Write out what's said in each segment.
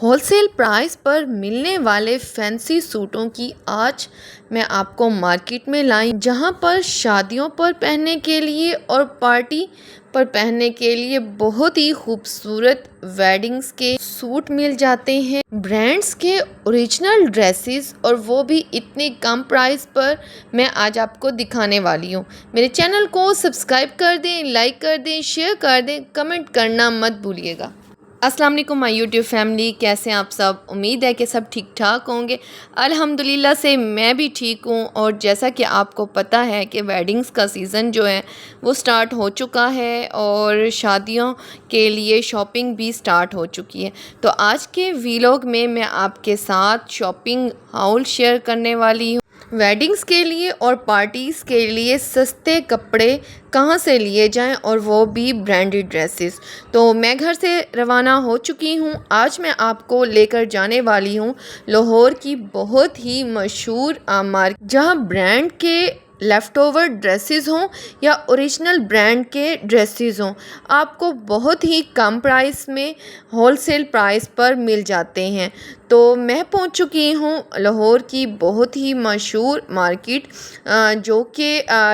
Wholesale price पर मिलने वाले फैंसी सूटों की आज मैं आपको मार्केट में लाई, जहां पर शादियों पर पहनने के लिए और पार्टी पर पहनने के लिए बहुत ही खूबसूरत वेडिंग्स के सूट मिल जाते हैं। ब्रांड्स के ओरिजिनल ड्रेसेस और वो भी इतने कम प्राइस पर मैं आज आपको दिखाने वाली हूँ। मेरे चैनल को सब्सक्राइब कर दें, लाइक कर दें, शेयर कर दें, कमेंट करना मत भूलिएगा। अस्सलाम वालेकुम माय यूट्यूब फैमिली, कैसे हैं आप सब। उम्मीद है कि सब ठीक ठाक होंगे। अल्हम्दुलिल्लाह से मैं भी ठीक हूँ। और जैसा कि आपको पता है कि वेडिंग्स का सीज़न जो है वो स्टार्ट हो चुका है और शादियों के लिए शॉपिंग भी स्टार्ट हो चुकी है। तो आज के वीलॉग में मैं आपके साथ शॉपिंग हाउल शेयर करने वाली हूँ। वेडिंग्स के लिए और पार्टीज़ के लिए सस्ते कपड़े कहाँ से लिए जाएं और वो भी ब्रांडेड ड्रेसेस। तो मैं घर से रवाना हो चुकी हूँ। आज मैं आपको लेकर जाने वाली हूँ लाहौर की बहुत ही मशहूर मार्केट, जहाँ ब्रांड के लेफ़्ट ओवर ड्रेसेस हों या ओरिजिनल ब्रांड के ड्रेसेस हों, आपको बहुत ही कम प्राइस में होलसेल प्राइस पर मिल जाते हैं। तो मैं पहुंच चुकी हूं लाहौर की बहुत ही मशहूर मार्केट, जो कि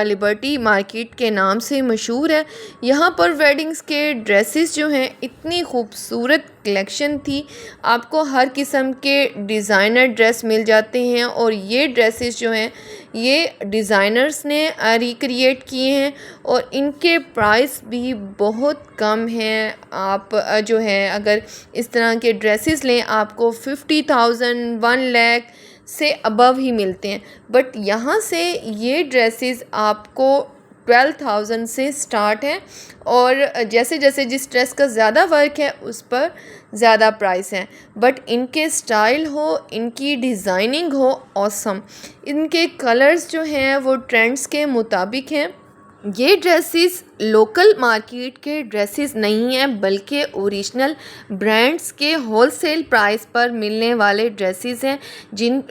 लिबर्टी मार्केट के नाम से मशहूर है। यहाँ पर वेडिंग्स के ड्रेसेस जो हैं इतनी खूबसूरत कलेक्शन थी। आपको हर किस्म के डिज़ाइनर ड्रेस मिल जाते हैं और ये ड्रेसेस जो हैं ये डिज़ाइनर्स ने रिक्रिएट किए हैं और इनके प्राइस भी बहुत कम हैं। आप जो है अगर इस तरह के ड्रेसेस लें आपको 50,000 1 लाख से अबव ही मिलते हैं, बट यहाँ से ये ड्रेसेस आपको 12,000 से स्टार्ट है। और जैसे जैसे जिस ड्रेस का ज़्यादा वर्क है उस पर ज़्यादा प्राइस है, बट इनके स्टाइल हो, इनकी डिज़ाइनिंग हो ऑसम। इनके कलर्स जो हैं वो ट्रेंड्स के मुताबिक हैं। ये ड्रेसेस लोकल मार्केट के ड्रेसेस नहीं हैं, बल्कि ओरिजिनल ब्रांड्स के होलसेल प्राइस पर मिलने वाले ड्रेसेस हैं, जिन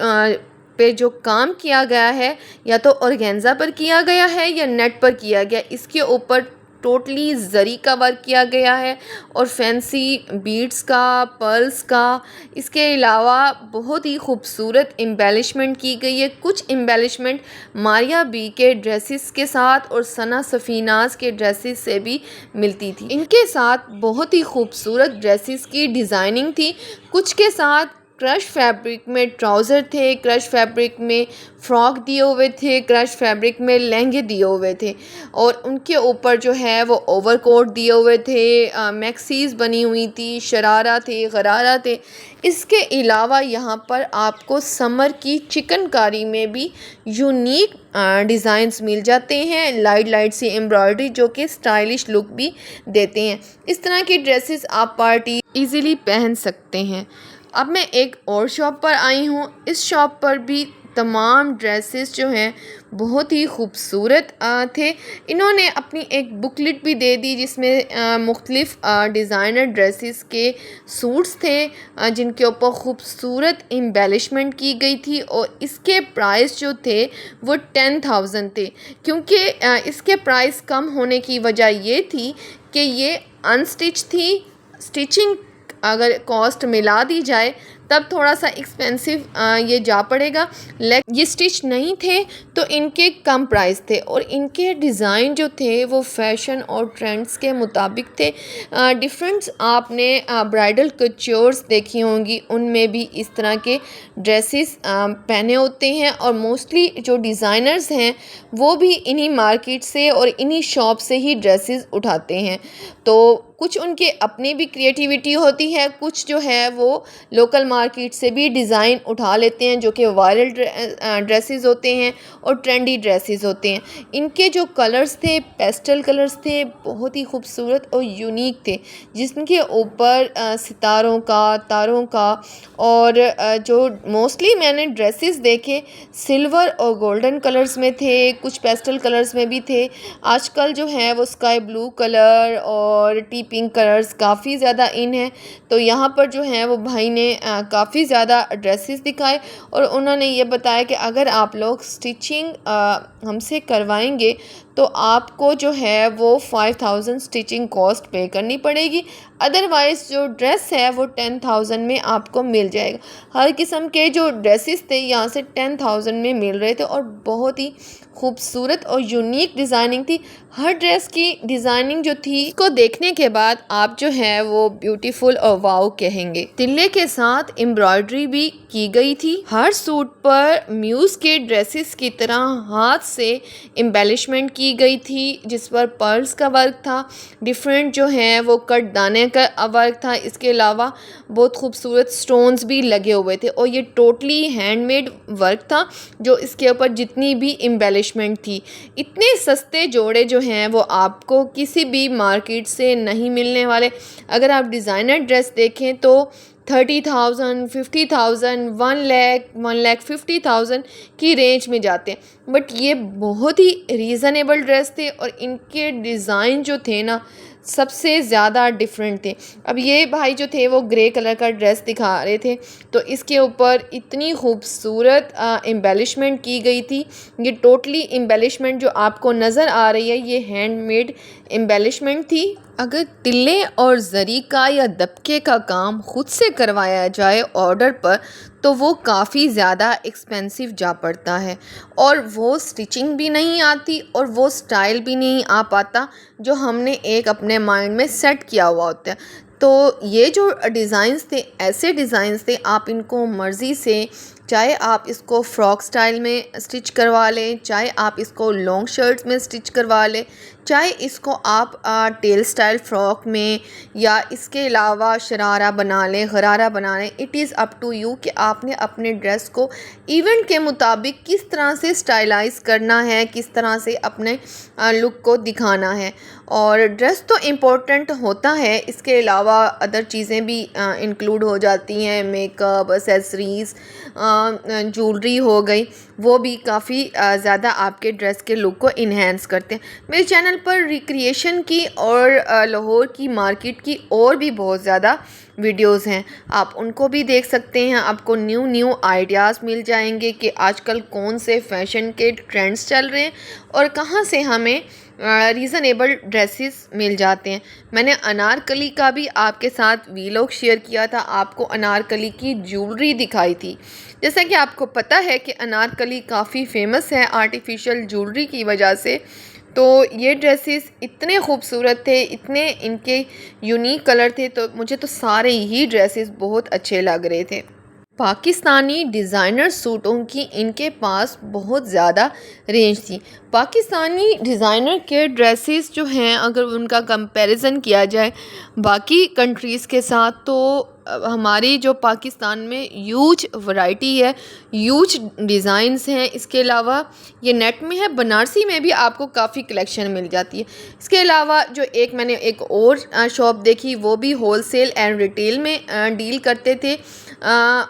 पे जो काम किया गया है या तो ऑर्गेन्जा पर किया गया है या नेट पर किया गया। इसके ऊपर टोटली जरी का वर्क किया गया है और फैंसी बीड्स का, पर्ल्स का, इसके अलावा बहुत ही खूबसूरत एम्बेलिशमेंट की गई है। कुछ एम्बेलिशमेंट मारिया बी के ड्रेसेस के साथ और सना सफ़ीनाज के ड्रेसेस से भी मिलती थी। इनके साथ बहुत ही खूबसूरत ड्रेसेस की डिज़ाइनिंग थी। कुछ के साथ क्रश फैब्रिक में ट्राउज़र थे, क्रश फैब्रिक में फ्रॉक दिए हुए थे, क्रश फैब्रिक में लहंगे दिए हुए थे और उनके ऊपर जो है वो ओवरकोट दिए हुए थे, मैक्सीज बनी हुई थी, शरारा थे, गरारा थे। इसके अलावा यहाँ पर आपको समर की चिकनकारी में भी यूनिक डिज़ाइंस मिल जाते हैं, लाइट लाइट सी एम्ब्रॉयडरी, जो कि स्टाइलिश लुक भी देते हैं। इस तरह की ड्रेसेस आप पार्टी इजीली पहन सकते हैं। अब मैं एक और शॉप पर आई हूँ। इस शॉप पर भी तमाम ड्रेसेस जो हैं बहुत ही खूबसूरत थे। इन्होंने अपनी एक बुकलेट भी दे दी जिसमें मुख्तलिफ़ डिज़ाइनर ड्रेसेस के सूट्स थे, जिनके ऊपर खूबसूरत एम्बेलिशमेंट की गई थी और इसके प्राइस जो थे वो 10,000 थे। क्योंकि इसके प्राइस कम होने की वजह ये थी कि ये अनस्टिच थी। स्टिचिंग अगर कॉस्ट मिला दी जाए तब थोड़ा सा एक्सपेंसिव ये जा पड़ेगा, लेकिन ये स्टिच नहीं थे तो इनके कम प्राइस थे और इनके डिज़ाइन जो थे वो फैशन और ट्रेंड्स के मुताबिक थे। डिफरेंट्स आपने ब्राइडल कच्योर्स देखी होंगी, उनमें भी इस तरह के ड्रेसेस पहने होते हैं और मोस्टली जो डिज़ाइनर्स हैं वो भी इन्हीं मार्केट से और इन्हीं शॉप से ही ड्रेसेस उठाते हैं। तो कुछ उनके अपनी भी क्रिएटिविटी होती है, कुछ जो है वो लोकल मार्केट से भी डिज़ाइन उठा लेते हैं, जो कि वायरल ड्रेसेस होते हैं और ट्रेंडी ड्रेसेस होते हैं। इनके जो कलर्स थे, पेस्टल कलर्स थे, बहुत ही खूबसूरत और यूनिक थे, जिनके ऊपर सितारों का, तारों का और जो मोस्टली मैंने ड्रेसेस देखे सिल्वर और गोल्डन कलर्स में थे, कुछ पेस्टल कलर्स में भी थे। आजकल जो है वो स्काई ब्लू कलर और टी पिंक कलर्स काफ़ी ज़्यादा इन है। तो यहाँ पर जो है वो भाई ने काफ़ी ज़्यादा ड्रेसेस दिखाए और उन्होंने ये बताया कि अगर आप लोग स्टिचिंग हमसे करवाएंगे तो आपको जो है वो 5,000 स्टिचिंग कॉस्ट पे करनी पड़ेगी। अदरवाइज़ जो ड्रेस है वो 10,000 में आपको मिल जाएगा। हर किस्म के जो ड्रेसेस थे यहाँ से 10,000 में मिल रहे थे और बहुत ही खूबसूरत और यूनिक डिज़ाइनिंग थी। हर ड्रेस की डिज़ाइनिंग जो थी इसको देखने के बाद आप जो है वो ब्यूटीफुल और वाव कहेंगे। तिल्ले के साथ एम्ब्रॉयडरी भी की गई थी। हर सूट पर म्यूज़ के ड्रेसेस की तरह हाथ से एम्बेलिशमेंट की गई थी, जिस पर पर्ल्स का वर्क था, डिफरेंट जो है वो कट दाने का वर्क था। इसके अलावा बहुत खूबसूरत स्टोन्स भी लगे हुए थे और ये टोटली हैंडमेड वर्क था जो इसके ऊपर जितनी भी एम्बेलिशमेंट थी। इतने सस्ते जोड़े जो हैं वो आपको किसी भी मार्केट से नहीं मिलने वाले। अगर आप डिज़ाइनर ड्रेस देखें तो 30,000, 50,000, 1 लाख, 1,50,000 की रेंज में जाते हैं, बट ये बहुत ही रीज़नेबल ड्रेस थे और इनके डिज़ाइन जो थे ना सबसे ज़्यादा डिफरेंट थे। अब ये भाई जो थे वो ग्रे कलर का ड्रेस दिखा रहे थे, तो इसके ऊपर इतनी खूबसूरत एम्बेलिशमेंट की गई थी। ये टोटली एम्बेलिशमेंट जो आपको नज़र आ रही है ये हैंडमेड एम्बेलिशमेंट थी। अगर तिल्ले और जरी का या दबके का काम खुद से करवाया जाए ऑर्डर पर तो वो काफ़ी ज़्यादा एक्सपेंसिव जा पड़ता है और वो स्टिचिंग भी नहीं आती और वो स्टाइल भी नहीं आ पाता जो हमने एक अपने माइंड में सेट किया हुआ होता है। तो ये जो डिज़ाइंस थे ऐसे डिज़ाइंस थे आप इनको मर्ज़ी से, चाहे आप इसको फ्रॉक स्टाइल में स्टिच करवा लें, चाहे आप इसको लॉन्ग शर्ट्स में स्टिच करवा लें, चाहे इसको आप टेल स्टाइल फ्रॉक में या इसके अलावा शरारा बना लें, गरारा बना लें। It is up to you कि आपने अपने ड्रेस को इवेंट के मुताबिक किस तरह से स्टाइलाइज़ करना है, किस तरह से अपने लुक को दिखाना है। और ड्रेस तो इम्पोर्टेंट होता है, इसके अलावा अदर चीज़ें भी इंक्लूड हो जाती हैं, मेकअप, एक्सेसरीज़, ज्वेलरी हो गई, वो भी काफ़ी ज़्यादा आपके ड्रेस के लुक को इन्हेंस करते हैं। मेरे चैनल पर रिक्रिएशन की और लाहौर की मार्केट की और भी बहुत ज़्यादा वीडियोस हैं, आप उनको भी देख सकते हैं। आपको न्यू आइडियाज़ मिल जाएंगे कि आजकल कौन से फैशन के ट्रेंड्स चल रहे हैं और कहाँ से हमें रीज़नेबल ड्रेसेस मिल जाते हैं। मैंने अनारकली का भी आपके साथ वीलॉग शेयर किया था, आपको अनारकली की ज्वेलरी दिखाई थी। जैसा कि आपको पता है कि अनारकली काफ़ी फेमस है आर्टिफिशियल ज्वेलरी की वजह से, तो ये ड्रेसेस इतने खूबसूरत थे, इतने इनके यूनिक कलर थे, तो मुझे तो सारे ही ड्रेसेस बहुत अच्छे लग रहे थे। पाकिस्तानी डिज़ाइनर सूटों की इनके पास बहुत ज़्यादा रेंज थी। पाकिस्तानी डिज़ाइनर के ड्रेसेस जो हैं अगर उनका कंपैरिजन किया जाए बाकी कंट्रीज़ के साथ तो हमारी जो पाकिस्तान में ह्यूज वैरायटी है, ह्यूज डिज़ाइंस हैं। इसके अलावा ये नेट में है, बनारसी में भी आपको काफ़ी कलेक्शन मिल जाती है। इसके अलावा जो मैंने एक और शॉप देखी वो भी होलसेल एंड रिटेल में डील करते थे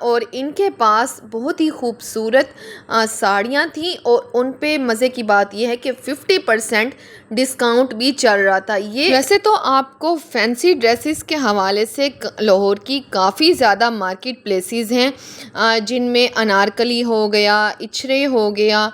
और इनके पास बहुत ही खूबसूरत साड़ियाँ थी और उन पे मज़े की बात यह है कि 50% डिस्काउंट भी चल रहा था। ये वैसे तो आपको फैंसी ड्रेसेस के हवाले से लाहौर की काफ़ी ज़्यादा मार्केट प्लेसेस हैं जिनमें अनारकली हो गया, इचरे हो गया,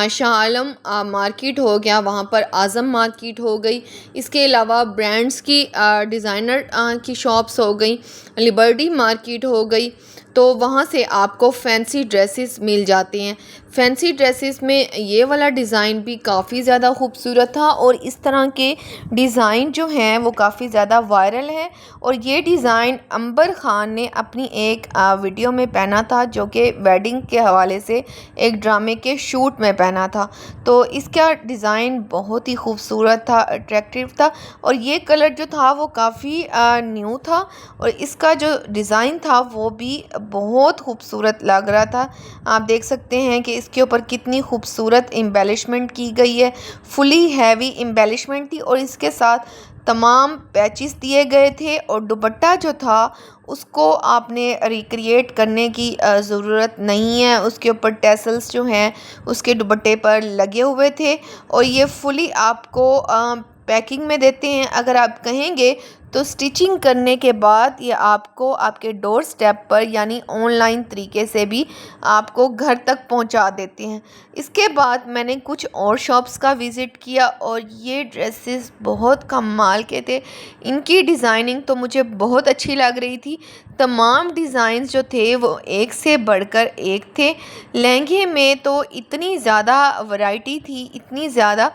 शाह आलम मार्केट हो गया, वहाँ पर आज़म मार्केट हो गई। इसके अलावा ब्रांड्स की डिज़ाइनर की शॉप्स हो गई, लिबर्टी मार्केट हो गई, तो वहाँ से आपको फैंसी ड्रेसेस मिल जाते हैं। फैंसी ड्रेसेस में ये वाला डिज़ाइन भी काफ़ी ज़्यादा खूबसूरत था और इस तरह के डिज़ाइन जो हैं वो काफ़ी ज़्यादा वायरल है। और ये डिज़ाइन अंबर ख़ान ने अपनी एक वीडियो में पहना था जो कि वेडिंग के हवाले से एक ड्रामे के शूट में पहना था, तो इसका डिज़ाइन बहुत ही खूबसूरत था, अट्रैक्टिव था और ये कलर जो था वो काफ़ी न्यू था और इसका जो डिज़ाइन था वो भी बहुत खूबसूरत लग रहा था। आप देख सकते हैं कि इसके ऊपर कितनी खूबसूरत एम्बेलिशमेंट की गई है, फुली हैवी एम्बेलिशमेंट थी और इसके साथ तमाम पैचेस दिए गए थे और दुपट्टा जो था उसको आपने रिक्रिएट करने की ज़रूरत नहीं है, उसके ऊपर टैसल्स जो हैं उसके दुपट्टे पर लगे हुए थे और ये फुली आपको पैकिंग में देते हैं। अगर आप कहेंगे तो स्टिचिंग करने के बाद ये आपको आपके डोर स्टेप पर यानी ऑनलाइन तरीके से भी आपको घर तक पहुंचा देते हैं। इसके बाद मैंने कुछ और शॉप्स का विज़िट किया और ये ड्रेसेस बहुत कमाल के थे। इनकी डिज़ाइनिंग तो मुझे बहुत अच्छी लग रही थी। तमाम डिज़ाइंस जो थे वो एक से बढ़कर एक थे। लहंगे में तो इतनी ज़्यादा वैरायटी थी, इतनी ज़्यादा,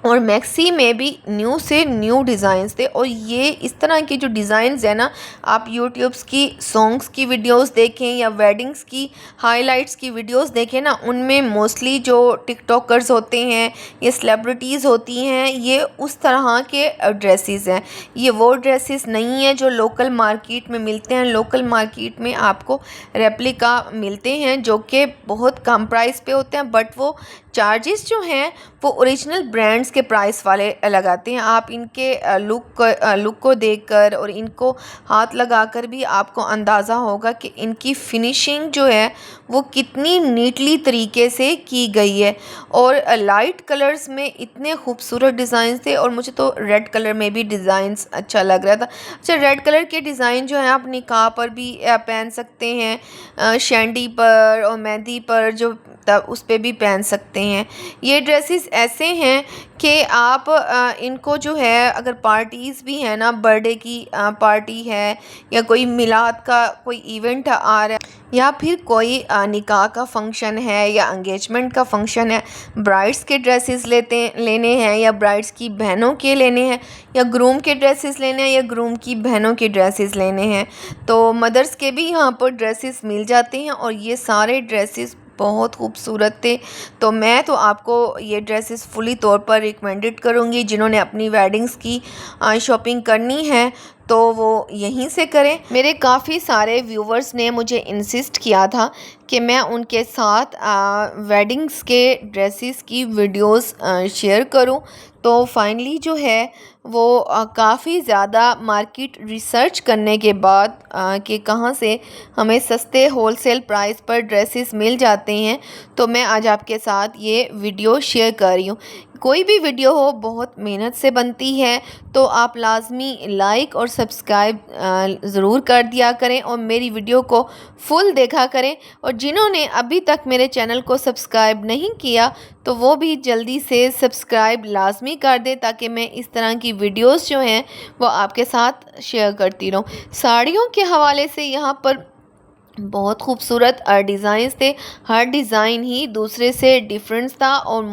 और मैक्सी में भी न्यू से न्यू डिज़ाइंस थे। और ये इस तरह के जो डिज़ाइंस है ना, आप यूट्यूब्स की सॉन्ग्स की वीडियोस देखें या वेडिंग्स की हाइलाइट्स की वीडियोस देखें ना, उनमें मोस्टली जो टिकटॉकर्स होते हैं, ये सेलिब्रिटीज़ होती हैं, ये उस तरह के ड्रेसेस हैं। ये वो ड्रेसेस नहीं है जो लोकल मार्केट में मिलते हैं। लोकल मार्केट में आपको रेप्लिका मिलते हैं जो कि बहुत कम प्राइस पे होते हैं, बट वो चार्जेस जो हैं वो ओरिजिनल ब्रांड्स के प्राइस वाले लगाते हैं। आप इनके लुक को देखकर और इनको हाथ लगाकर भी आपको अंदाज़ा होगा कि इनकी फिनिशिंग जो है वो कितनी नीटली तरीके से की गई है। और लाइट कलर्स में इतने खूबसूरत डिज़ाइन थे, और मुझे तो रेड कलर में भी डिज़ाइंस अच्छा लग रहा था। अच्छा, रेड कलर के डिज़ाइन जो है आप निकाह पर भी पहन सकते हैं, शैंडी पर और मेहंदी पर जो तब उस पे भी पहन सकते हैं। ये ड्रेसेस ऐसे हैं कि आप इनको जो है, अगर पार्टीज़ भी हैं ना, बर्थडे की पार्टी है या कोई मिलाद का कोई इवेंट आ रहा है या फिर कोई निकाह का फंक्शन है या एंगेजमेंट का फंक्शन है, ब्राइड्स के ड्रेसेस लेने हैं या ब्राइड्स की बहनों के लेने हैं, या ग्रूम के ड्रेसेस लेने हैं या ग्रूम की बहनों के ड्रेसेस लेने हैं, तो मदर्स के भी यहाँ पर ड्रेसेस मिल जाते हैं। और ये सारे ड्रेसेस बहुत खूबसूरत थे। तो मैं तो आपको ये ड्रेसेस फुली तौर पर रिकमेंडेड करूँगी। जिन्होंने अपनी वेडिंग्स की शॉपिंग करनी है तो वो यहीं से करें। मेरे काफ़ी सारे व्यूवर्स ने मुझे इंसिस्ट किया था कि मैं उनके साथ वेडिंग्स के ड्रेसेस की वीडियोस शेयर करूं। तो फाइनली जो है वो काफ़ी ज़्यादा मार्केट रिसर्च करने के बाद कि कहाँ से हमें सस्ते होलसेल प्राइस पर ड्रेसेस मिल जाते हैं, तो मैं आज आपके साथ ये वीडियो शेयर कर रही हूँ। कोई भी वीडियो हो बहुत मेहनत से बनती है, तो आप लाजमी लाइक और सब्सक्राइब ज़रूर कर दिया करें और मेरी वीडियो को फुल देखा करें। और जिन्होंने अभी तक मेरे चैनल को सब्सक्राइब नहीं किया तो वो भी जल्दी से सब्सक्राइब लाजमी कर दें, ताकि मैं इस तरह की वीडियोस जो हैं वो आपके साथ शेयर करती रहूँ। साड़ियों के हवाले से यहाँ पर बहुत खूबसूरत डिज़ाइंस थे। हर डिज़ाइन ही दूसरे से डिफरेंस था और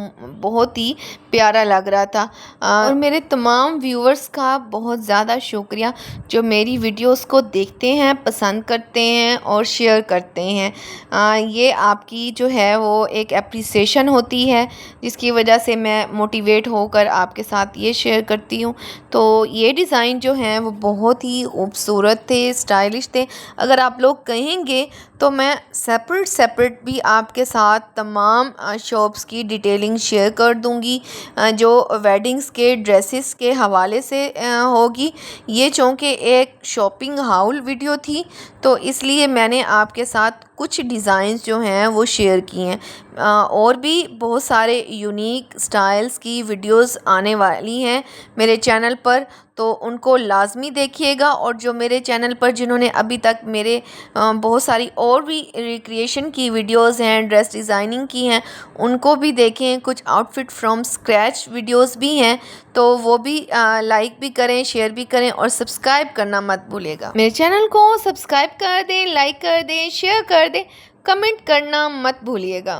बहुत ही प्यारा लग रहा था। और मेरे तमाम व्यूअर्स का बहुत ज़्यादा शुक्रिया जो मेरी वीडियोस को देखते हैं, पसंद करते हैं और शेयर करते हैं। ये आपकी जो है वो एक एप्रिसिएशन होती है, जिसकी वजह से मैं मोटिवेट होकर आपके साथ ये शेयर करती हूँ। तो ये डिज़ाइन जो हैं वो बहुत ही खूबसूरत थे, स्टाइलिश थे। अगर आप लोग कहेंगे तो मैं सेपरेट भी आपके साथ तमाम शॉप्स की डिटेलिंग शेयर कर दूंगी जो वेडिंग्स के ड्रेसेस के हवाले से होगी। ये चूँकि एक शॉपिंग हाउल वीडियो थी, तो इसलिए मैंने आपके साथ कुछ डिज़ाइंस जो हैं वो शेयर किए हैं। और भी बहुत सारे यूनिक स्टाइल्स की वीडियोस आने वाली हैं मेरे चैनल पर, तो उनको लाजमी देखिएगा। और जो मेरे चैनल पर जिन्होंने अभी तक मेरे बहुत सारी और भी रिक्रिएशन की वीडियोस हैं, ड्रेस डिज़ाइनिंग की हैं, उनको भी देखें। कुछ आउटफिट फ्रॉम स्क्रैच वीडियोस भी हैं, तो वो भी लाइक भी करें, शेयर भी करें और सब्सक्राइब करना मत भूलिएगा। मेरे चैनल को सब्सक्राइब कर दें, लाइक कर दें, शेयर कर दें, कमेंट करना मत भूलिएगा।